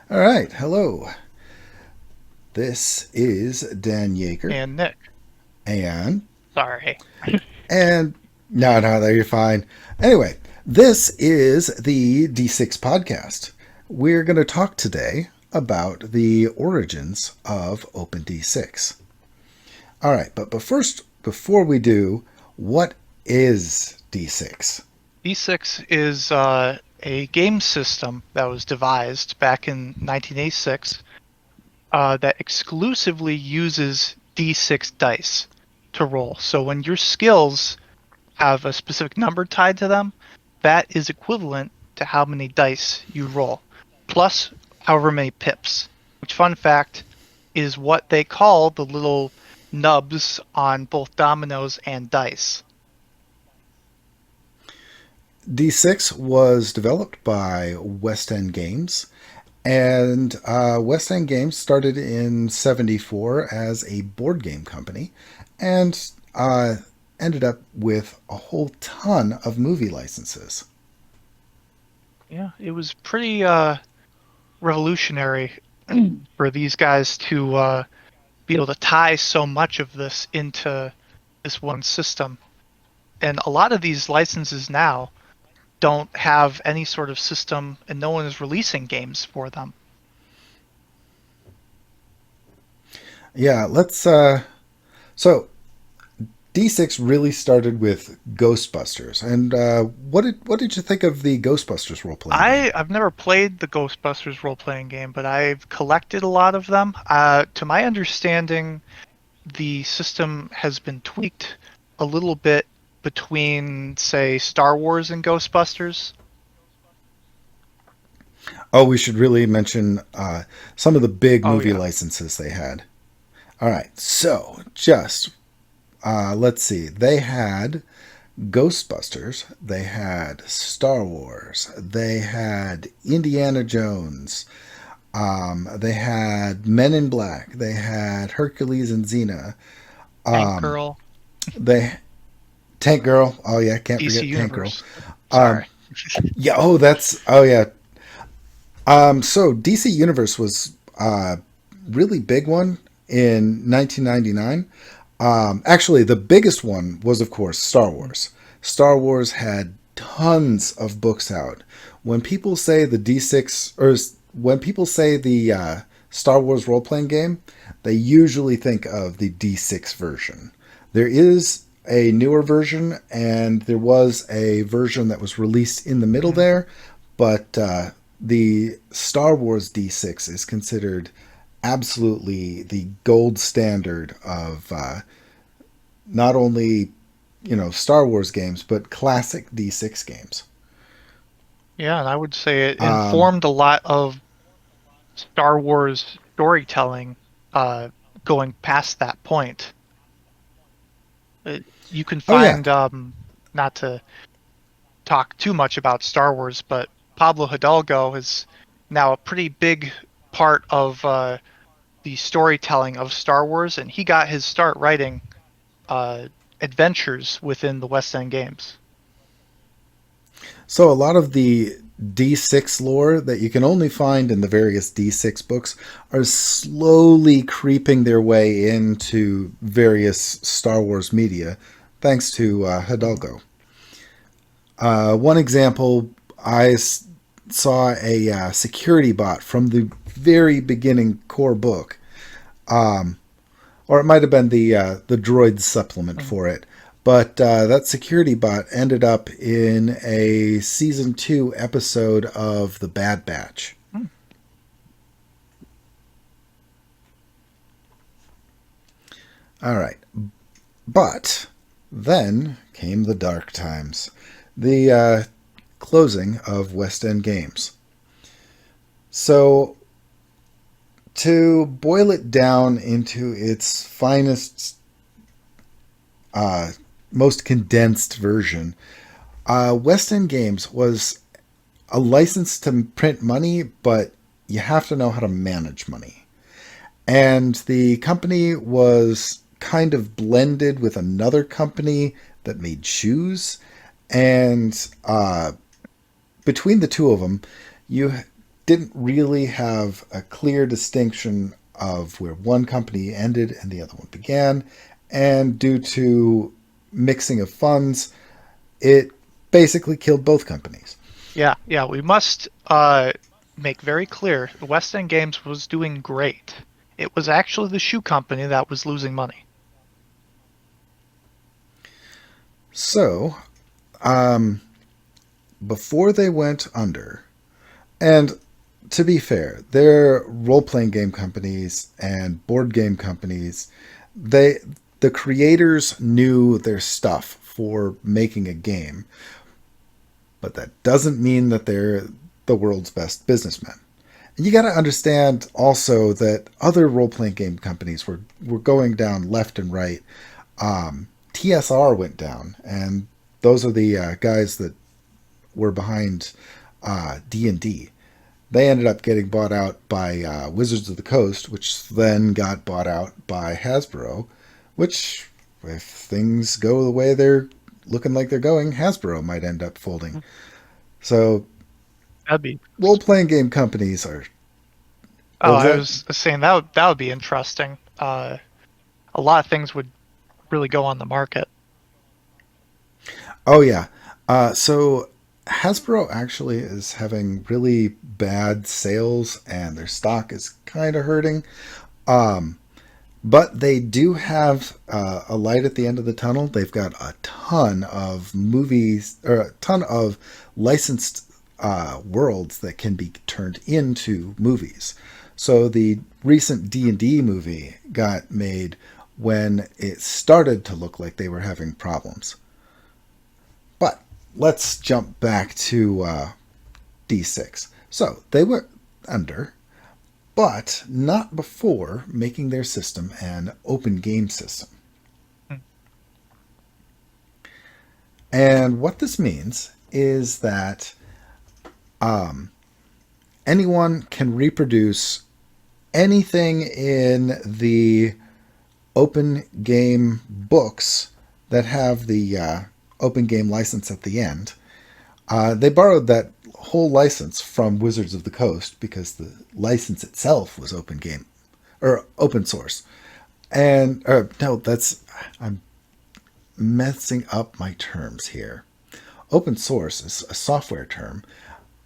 All right, hello. This is Dan Yeager, And Nick. and Sorry. and no, you're fine. Anyway, this is the D6 podcast. We're going to talk today about the origins of OpenD6. All right, but first, before we do, what is D6? D6 is a game system that was devised back in 1986 that exclusively uses D6 dice to roll. So when your skills have a specific number tied to them, that is equivalent to how many dice you roll, plus however many pips. Which, fun fact, is what they call the little nubs on both dominoes and dice. D6 was developed by West End Games. And West End Games started in '74 as a board game company and ended up with a whole ton of movie licenses. Yeah, it was pretty revolutionary for these guys to be able to tie so much of this into this one system. And a lot of these licenses now don't have any sort of system, and no one is releasing games for them. Yeah, so D6 really started with Ghostbusters. And what did you think of the Ghostbusters role playing game? I've never played the Ghostbusters role playing game, but I've collected a lot of them. To my understanding, the system has been tweaked a little bit between, say, Star Wars and Ghostbusters. Oh, we should really mention some of the big Oh movie yeah. licenses they had. All right, so just let's see. They had Ghostbusters, they had Star Wars, they had Indiana Jones, they had Men in Black, they had Hercules and Xena, Tank um, Girl, they Tank Girl. Oh yeah, can't DC forget Tank Girl. Universe. Um, Sorry. yeah. Yeah. So DC Universe was a really big one in 1999. Actually, the biggest one was, of course, Star Wars. Star Wars had tons of books out. When people say the D6, or when people say the Star Wars role playing game, they usually think of the D6 version. There is a newer version, and there was a version that was released in the middle Mhm. there, but the Star Wars D6 is considered absolutely the gold standard of not only Star Wars games but classic D6 games. Yeah, and I would say it Um, informed a lot of Star Wars storytelling uh, going past that point. You can oh yeah, find, not to talk too much about Star Wars, but Pablo Hidalgo is now a pretty big part of the storytelling of Star Wars, and he got his start writing uh, adventures within the West End games. so a lot of the D6 lore that you can only find in the various D6 books are slowly creeping their way into various Star Wars media, thanks to Mhm. Hidalgo. One example, saw a security bot from the very beginning core book, or it might have been the droid supplement Mhm. for it. But that security bot ended up in a season 2 episode of The Bad Batch. Hmm. All right, but then came the dark times, the closing of West End Games. So to boil it down into its finest, uh, most condensed version, West End Games was a license to print money, but you have to know how to manage money. And the company was kind of blended with another company that made shoes. And between the two of them, you didn't really have a clear distinction of where one company ended and the other one began. And due to mixing of funds, it basically killed both companies. Yeah. We must make very clear West End Games was doing great. It was actually the shoe company that was losing money. So, um, before they went under, and to be fair, they're role playing game companies and board game companies. They the creators knew their stuff for making a game, but that doesn't mean that they're the world's best businessmen. And you got to understand also that other role playing game companies were going down left and right. TSR went down, and those are the guys that were behind D&D. They ended up getting bought out by Wizards of the Coast, which then got bought out by Hasbro, which, if things go the way they're looking like they're going, Hasbro might end up folding. So, That'd be. role playing game companies are. Oh, What was I that? was saying that would be interesting. A lot of things would really go on the market. Oh, yeah. So, Hasbro actually is having really bad sales, and their stock is kind of hurting. Um, But they do have a light at the end of the tunnel. They've got a ton of movies, or a ton of licensed worlds that can be turned into movies. So the recent D&D movie got made when it started to look like they were having problems. But let's jump back to D6. So they were under, but not before making their system an open game system. Hmm. And what this means is that anyone can reproduce anything in the open game books that have the open game license at the end. They borrowed that whole license from Wizards of the Coast because the license itself was open game or open source. And no, that's I'm messing up my terms here. Open source is a software term,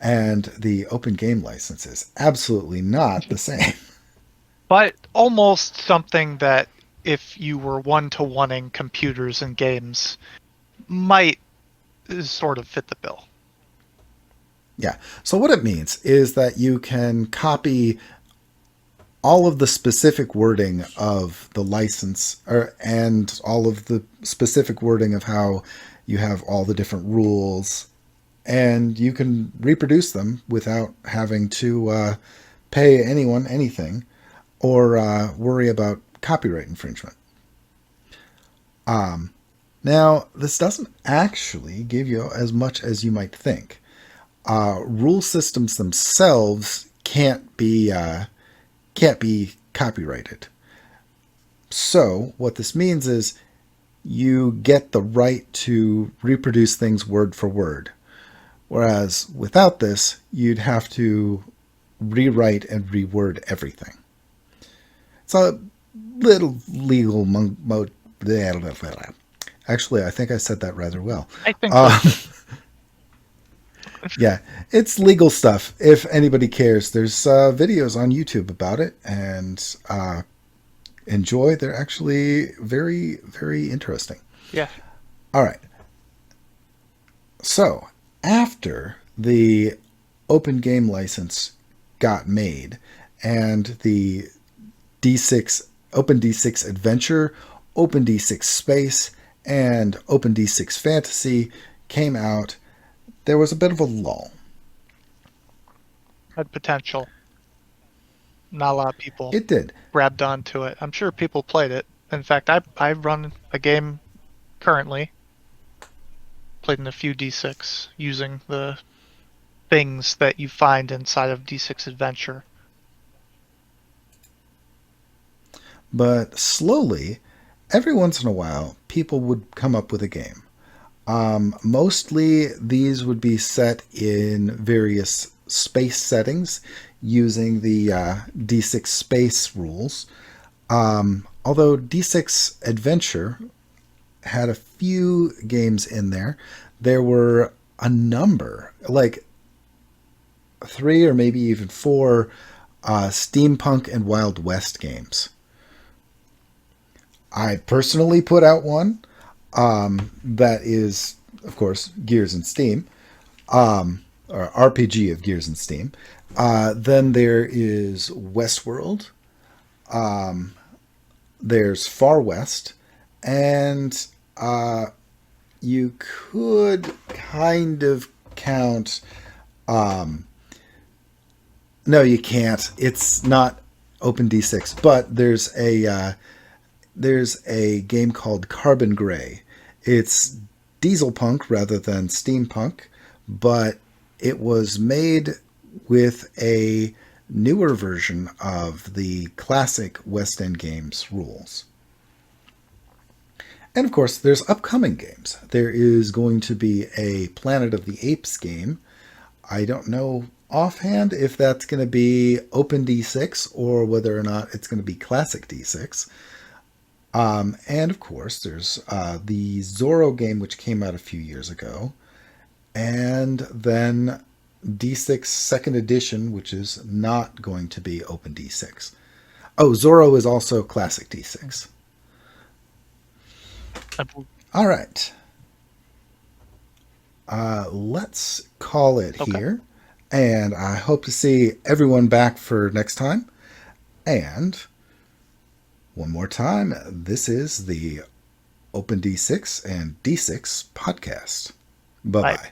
and the open game license is absolutely not the same. But almost something that if you were one-to-oneing computers and games might sort of fit the bill. Yeah. So what it means is that you can copy all of the specific wording of the license and all of the specific wording of how you have all the different rules, and you can reproduce them without having to pay anyone anything or worry about copyright infringement. Now, this doesn't actually give you as much as you might think. Rule systems themselves can't be copyrighted. So what this means is you get the right to reproduce things word for word. Whereas without this, you'd have to rewrite and reword everything. It's a little legal mode. Actually, I think I said that rather well. I think so too. Yeah, it's legal stuff. If anybody cares, there's videos on YouTube about it, and enjoy. They're actually very, very interesting. Yeah. All right. So, after the open game license got made and the D6 Open D6 Adventure, Open D6 Space, and Open D6 Fantasy came out, there was a bit of a lull. Had potential. Not a lot of people It did. grabbed onto it. I'm sure people played it. In fact, I run a game currently. Played in a few D6 using the things that you find inside of D6 Adventure. But slowly, every once in a while, people would come up with a game. Mostly, these would be set in various space settings using the D6 space rules. Although D6 Adventure had a few games in there, there were a number, like three or maybe even four steampunk and Wild West games. I personally put out one that is, of course, Gears and Steam, or RPG of Gears and Steam. Then there is Westworld. There's Far West, and you could kind of count. No, you can't. It's not OpenD6, but there's a game called Carbon Gray. It's diesel punk rather than steampunk, but it was made with a newer version of the classic West End Games rules. And of course, there's upcoming games. There is going to be a Planet of the Apes game. I don't know offhand if that's going to be Open D6 or whether or not it's going to be Classic D6. And of course, there's the Zorro game, which came out a few years ago, and then D6 Second Edition, which is not going to be Open D6. Oh, Zorro is also Classic D6. I bel- All right. Let's call it Okay. here. And I hope to see everyone back for next time. And one more time, this is the Open D6 and D6 podcast. Bye Bye. bye.